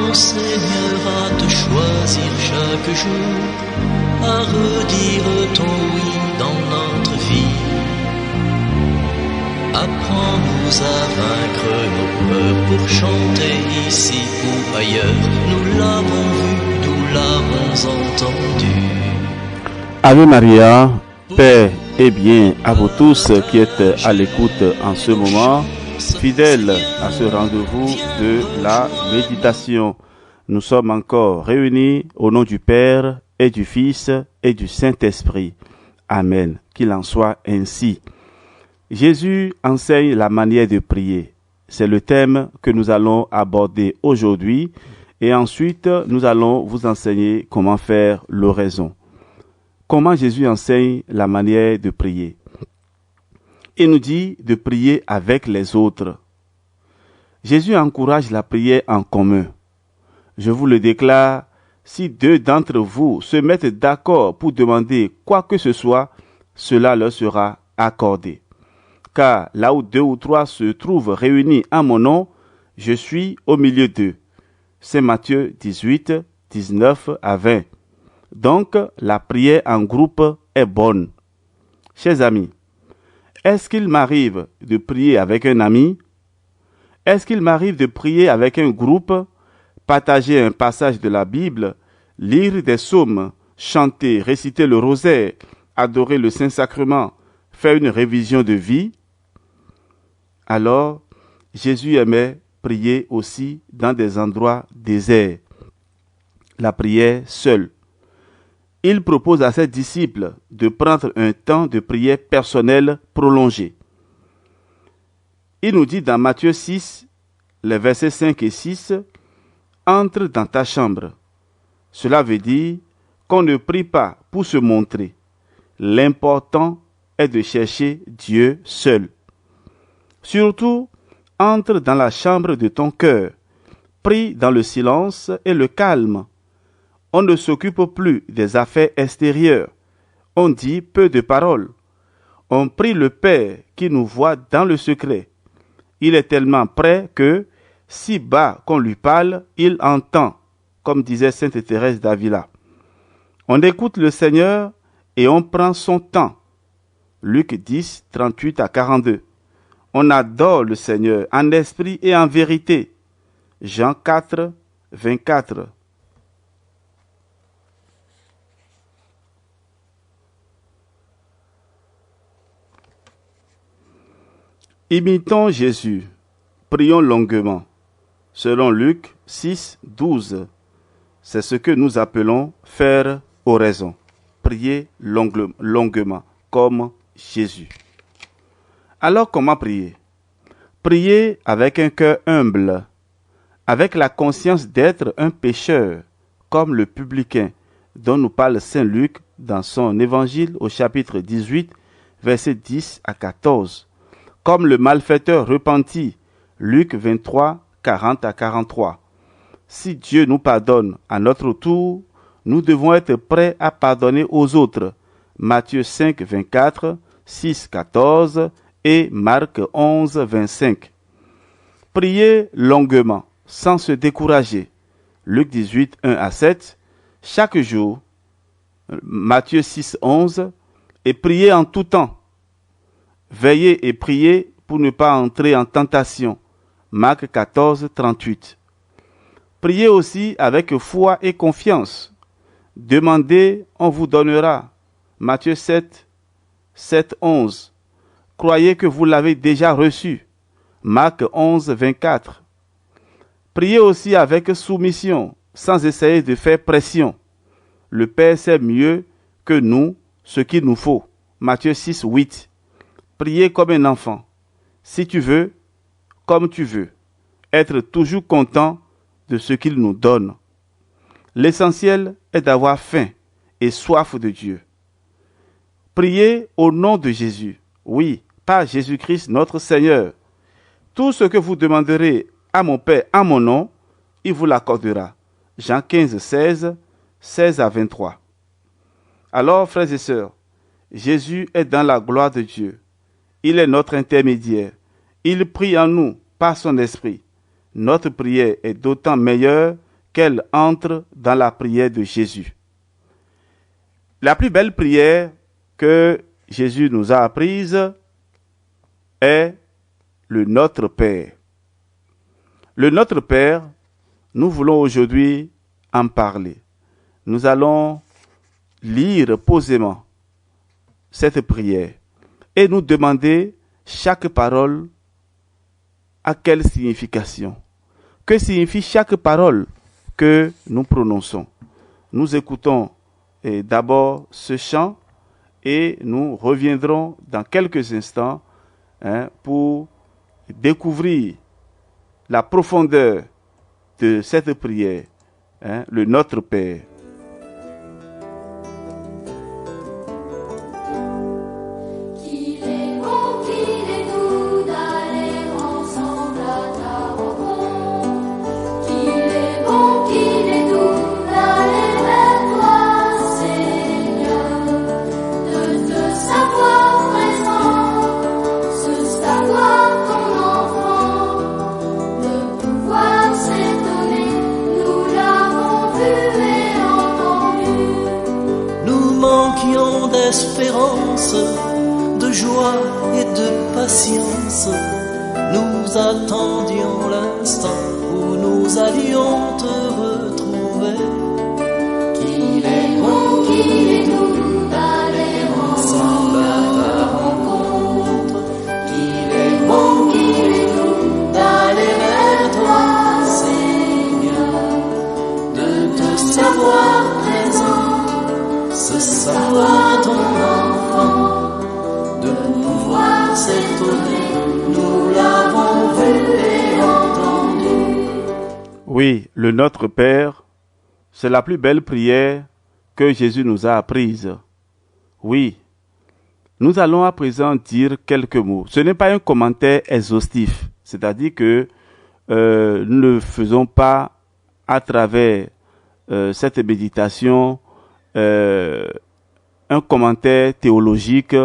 enseignera te choisir chaque jour, à redire ton oui dans notre vie. Apprends-nous à vaincre nos peurs pour chanter ici ou ailleurs. Nous l'avons vu, nous l'avons entendu. Ave Maria, paix et bien à vous tous qui êtes à l'écoute en ce moment, fidèles à ce rendez-vous de la méditation. Nous sommes encore réunis au nom du Père et du Fils et du Saint-Esprit. Amen. Qu'il en soit ainsi. Jésus enseigne la manière de prier. C'est le thème que nous allons aborder aujourd'hui et ensuite nous allons vous enseigner comment faire l'oraison. Comment Jésus enseigne la manière de prier? Il nous dit de prier avec les autres. Jésus encourage la prière en commun. Je vous le déclare, si deux d'entre vous se mettent d'accord pour demander quoi que ce soit, cela leur sera accordé. Car là où deux ou trois se trouvent réunis en mon nom, je suis au milieu d'eux. C'est Matthieu 18, 19 à 20. Donc, la prière en groupe est bonne. Chers amis, est-ce qu'il m'arrive de prier avec un ami? Est-ce qu'il m'arrive de prier avec un groupe, partager un passage de la Bible, lire des psaumes, chanter, réciter le rosaire, adorer le Saint-Sacrement, faire une révision de vie? Alors, Jésus aimait prier aussi dans des endroits déserts. La prière seule. Il propose à ses disciples de prendre un temps de prière personnelle prolongé. Il nous dit dans Matthieu 6, les versets 5 et 6, « Entre dans ta chambre ». Cela veut dire qu'on ne prie pas pour se montrer. L'important est de chercher Dieu seul. Surtout, entre dans la chambre de ton cœur. Prie dans le silence et le calme. On ne s'occupe plus des affaires extérieures. On dit peu de paroles. On prie le Père qui nous voit dans le secret. Il est tellement près que, si bas qu'on lui parle, il entend, comme disait Sainte Thérèse d'Avila. On écoute le Seigneur et on prend son temps. Luc 10, 38 à 42. On adore le Seigneur en esprit et en vérité. Jean 4, 24. Imitons Jésus, prions longuement. Selon Luc 6, 12, c'est ce que nous appelons faire oraison. Prier longuement, comme Jésus. Alors comment prier? Prier avec un cœur humble, avec la conscience d'être un pécheur, comme le publicain dont nous parle Saint Luc dans son évangile au chapitre 18, versets 10 à 14. Comme le malfaiteur repenti, Luc 23, 40 à 43. Si Dieu nous pardonne à notre tour, nous devons être prêts à pardonner aux autres. Matthieu 5, 24, 6, 14 et Marc 11, 25. Priez longuement, sans se décourager. Luc 18, 1 à 7. Chaque jour, Matthieu 6, 11. Et priez en tout temps. Veillez et priez pour ne pas entrer en tentation. Marc 14, 38. Priez aussi avec foi et confiance. Demandez, on vous donnera. Matthieu 7, 7, 11. Croyez que vous l'avez déjà reçu. Marc 11, 24. Priez aussi avec soumission, sans essayer de faire pression. Le Père sait mieux que nous ce qu'il nous faut. Matthieu 6, 8. Priez comme un enfant. Si tu veux, comme tu veux. Être toujours content de ce qu'il nous donne. L'essentiel est d'avoir faim et soif de Dieu. Priez au nom de Jésus. Oui, par Jésus-Christ notre Seigneur. Tout ce que vous demanderez à mon Père en mon nom, il vous l'accordera. Jean 15, 16, 16 à 23. Alors, frères et sœurs, Jésus est dans la gloire de Dieu. Il est notre intermédiaire. Il prie en nous par son esprit. Notre prière est d'autant meilleure qu'elle entre dans la prière de Jésus. La plus belle prière que Jésus nous a apprise est le Notre Père. Le Notre Père, nous voulons aujourd'hui en parler. Nous allons lire posément cette prière et nous demander chaque parole à quelle signification. Que signifie chaque parole que nous prononçons? Nous écoutons d'abord ce chant et nous reviendrons dans quelques instants pour découvrir la profondeur de cette prière, le Notre Père. D'espérance, de joie et de patience, nous attendions l'instant où nous allions te retrouver. Qu'il est bon, qu'il est doux d'aller ensemble à ta rencontre. Qu'il est bon, qu'il est doux d'aller vers toi, Seigneur, de te savoir présent. Ce savoir ton enfant, de pouvoir s'étonner, nous l'avons vu et entendu. Oui, le Notre Père, c'est la plus belle prière que Jésus nous a apprise. Oui, nous allons à présent dire quelques mots. Ce n'est pas un commentaire exhaustif, c'est-à-dire que nous ne faisons pas à travers cette méditation un commentaire théologique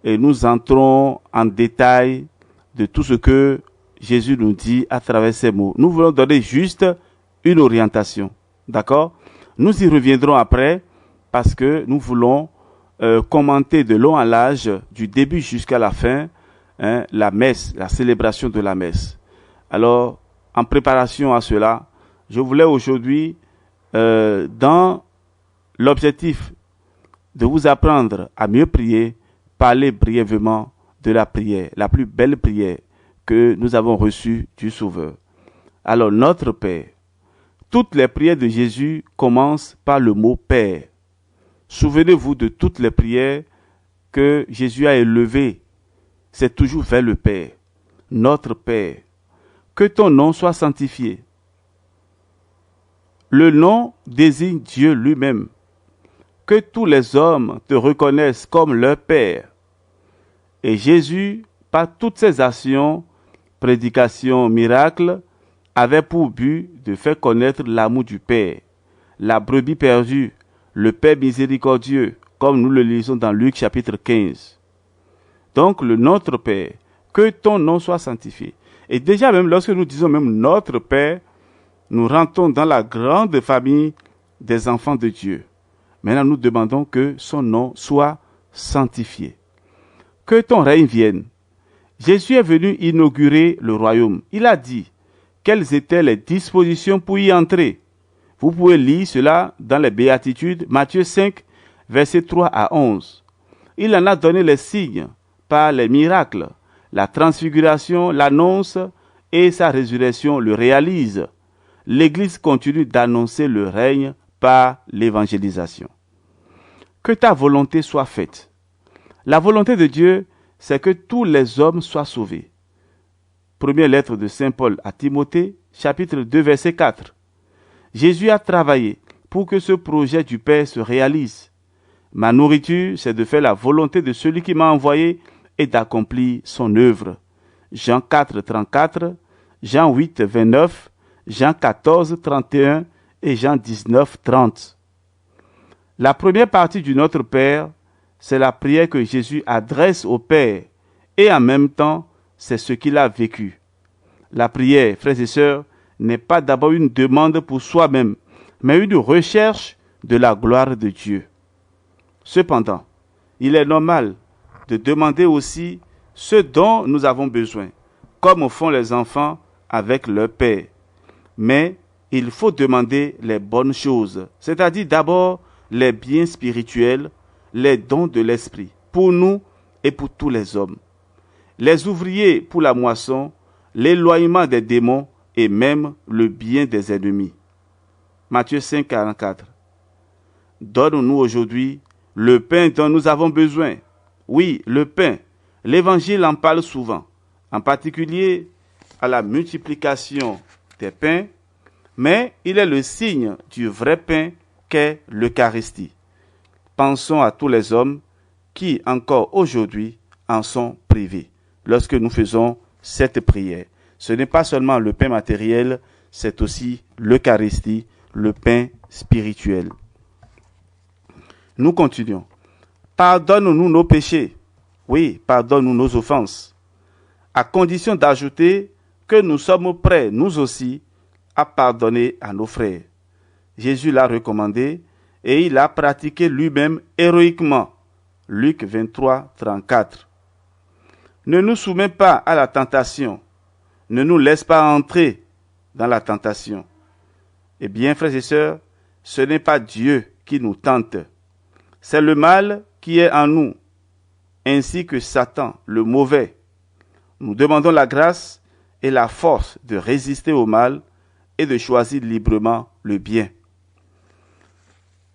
et nous entrons en détail de tout ce que Jésus nous dit à travers ces mots. Nous voulons donner juste une orientation, d'accord? Nous y reviendrons après parce que nous voulons commenter de long en large, du début jusqu'à la fin, la messe, la célébration de la messe. Alors, en préparation à cela, je voulais aujourd'hui, dans l'objectif de vous apprendre à mieux prier, parler brièvement de la prière, la plus belle prière que nous avons reçue du Sauveur. Alors, Notre Père. Toutes les prières de Jésus commencent par le mot Père. Souvenez-vous de toutes les prières que Jésus a élevées. C'est toujours vers le Père. Notre Père. Que ton nom soit sanctifié. Le nom désigne Dieu lui-même. Que tous les hommes te reconnaissent comme leur Père. Et Jésus, par toutes ses actions, prédications, miracles, avait pour but de faire connaître l'amour du Père, la brebis perdue, le Père miséricordieux, comme nous le lisons dans Luc chapitre 15. Donc, le Notre Père, que ton nom soit sanctifié. Et déjà même, lorsque nous disons même Notre Père, nous rentrons dans la grande famille des enfants de Dieu. Maintenant, nous demandons que son nom soit sanctifié. Que ton règne vienne. Jésus est venu inaugurer le royaume. Il a dit quelles étaient les dispositions pour y entrer. Vous pouvez lire cela dans les Béatitudes, Matthieu 5, versets 3 à 11. Il en a donné les signes par les miracles. La transfiguration l'annonce et sa résurrection le réalise. L'Église continue d'annoncer le règne par l'évangélisation. Que ta volonté soit faite. La volonté de Dieu, c'est que tous les hommes soient sauvés. Première lettre de Saint Paul à Timothée, chapitre 2, verset 4. Jésus a travaillé pour que ce projet du Père se réalise. Ma nourriture, c'est de faire la volonté de celui qui m'a envoyé et d'accomplir son œuvre. Jean 4, 34, Jean 8, 29, Jean 14, 31 et Jean 19, 30. La première partie du Notre Père, c'est la prière que Jésus adresse au Père et en même temps, c'est ce qu'il a vécu. La prière, frères et sœurs, n'est pas d'abord une demande pour soi-même, mais une recherche de la gloire de Dieu. Cependant, il est normal de demander aussi ce dont nous avons besoin, comme font les enfants avec leur père. Mais il faut demander les bonnes choses, c'est-à-dire d'abord les biens spirituels, les dons de l'esprit, pour nous et pour tous les hommes. Les ouvriers pour la moisson, l'éloignement des démons et même le bien des ennemis. Matthieu 5, 44. Donne-nous aujourd'hui le pain dont nous avons besoin. Oui, le pain. L'Évangile en parle souvent, en particulier à la multiplication des pains, mais il est le signe du vrai pain qu'est l'Eucharistie. Pensons à tous les hommes qui, encore aujourd'hui, en sont privés lorsque nous faisons cette prière. Ce n'est pas seulement le pain matériel, c'est aussi l'Eucharistie, le pain spirituel. Nous continuons. Pardonne-nous nos péchés. Oui, pardonne-nous nos offenses. À condition d'ajouter que nous sommes prêts, nous aussi, à pardonner à nos frères. Jésus l'a recommandé et il l'a pratiqué lui-même héroïquement. Luc 23, 34. Ne nous soumets pas à la tentation. Ne nous laisse pas entrer dans la tentation. Eh bien, frères et sœurs, ce n'est pas Dieu qui nous tente. C'est le mal qui est en nous, ainsi que Satan, le mauvais. Nous demandons la grâce et la force de résister au mal et de choisir librement le bien.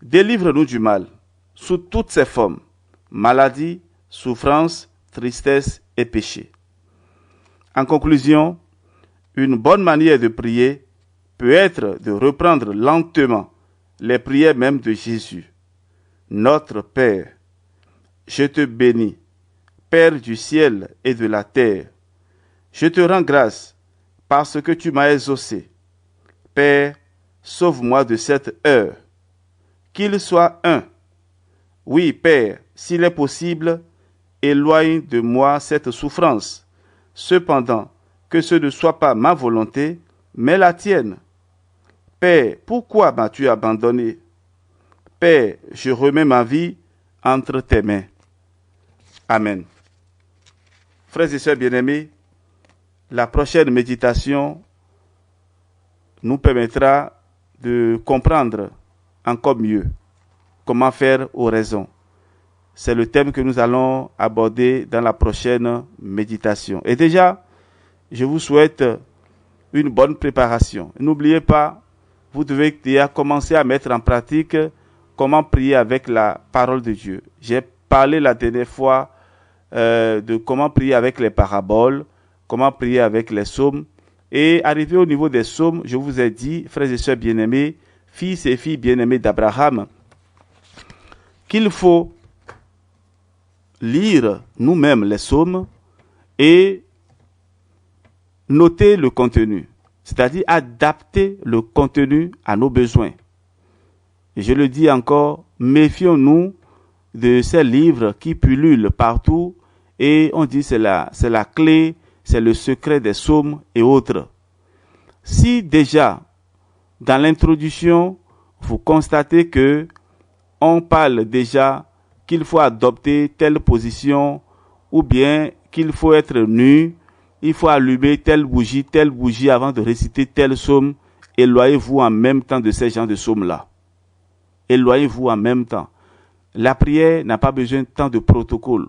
Délivre-nous du mal, sous toutes ses formes, maladie, souffrance, tristesse et péché. En conclusion, une bonne manière de prier peut être de reprendre lentement les prières même de Jésus. Notre Père, je te bénis, Père du ciel et de la terre. Je te rends grâce parce que tu m'as exaucé. Père, sauve-moi de cette heure. Qu'il soit un. Oui, Père, s'il est possible, éloigne de moi cette souffrance. Cependant, que ce ne soit pas ma volonté, mais la tienne. Père, pourquoi m'as-tu abandonné? Père, je remets ma vie entre tes mains. Amen. Frères et sœurs bien-aimés, la prochaine méditation nous permettra de comprendre encore mieux comment faire oraison. C'est le thème que nous allons aborder dans la prochaine méditation. Et déjà, je vous souhaite une bonne préparation. N'oubliez pas, vous devez déjà commencer à mettre en pratique comment prier avec la parole de Dieu. J'ai parlé la dernière fois de comment prier avec les paraboles, comment prier avec les psaumes. Et arrivé au niveau des psaumes, je vous ai dit, frères et sœurs bien-aimés, fils et filles bien-aimés d'Abraham, qu'il faut lire nous-mêmes les psaumes et noter le contenu, c'est-à-dire adapter le contenu à nos besoins. Et je le dis encore, méfions-nous de ces livres qui pullulent partout et on dit c'est la clé, c'est le secret des psaumes et autres. Si déjà, dans l'introduction, vous constatez que on parle déjà qu'il faut adopter telle position ou bien qu'il faut être nu, il faut allumer telle bougie avant de réciter tel psaume, éloignez-vous en même temps de ces genres de psaumes-là. Éloignez-vous en même temps. La prière n'a pas besoin tant de protocole.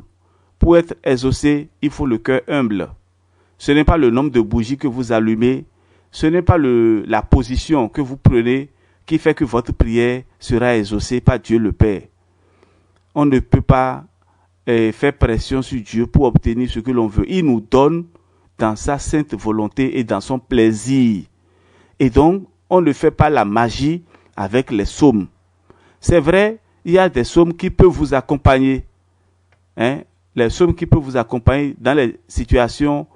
Pour être exaucé, il faut le cœur humble. Ce n'est pas le nombre de bougies que vous allumez, ce n'est pas la position que vous prenez qui fait que votre prière sera exaucée par Dieu le Père. On ne peut pas faire pression sur Dieu pour obtenir ce que l'on veut. Il nous donne dans sa sainte volonté et dans son plaisir. Et donc, on ne fait pas la magie avec les psaumes. C'est vrai, il y a des psaumes qui peuvent vous accompagner. Les psaumes qui peuvent vous accompagner dans les situations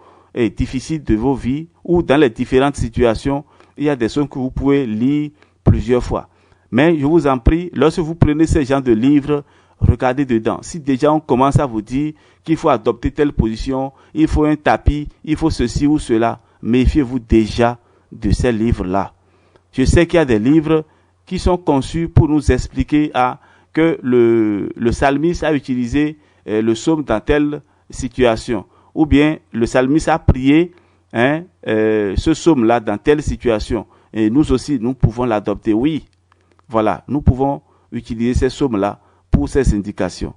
difficiles de vos vies ou dans les différentes situations. Il y a des psaumes que vous pouvez lire plusieurs fois. Mais je vous en prie, lorsque vous prenez ce genre de livres, regardez dedans. Si déjà on commence à vous dire qu'il faut adopter telle position, il faut un tapis, il faut ceci ou cela, méfiez-vous déjà de ces livres-là. Je sais qu'il y a des livres qui sont conçus pour nous expliquer que le psalmiste a utilisé le psaume dans telle situation, ou bien le psalmiste a prié ce psaume-là dans telle situation, et nous aussi, nous pouvons l'adopter. Oui, voilà, nous pouvons utiliser ces psaumes-là pour ces indications.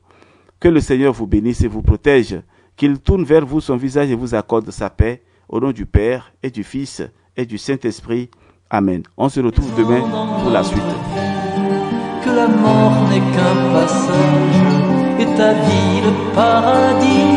Que le Seigneur vous bénisse et vous protège, qu'il tourne vers vous son visage et vous accorde sa paix, au nom du Père et du Fils et du Saint-Esprit. Amen. On se retrouve demain pour la suite. Que la mort n'est qu'un passage et ta vie le paradis.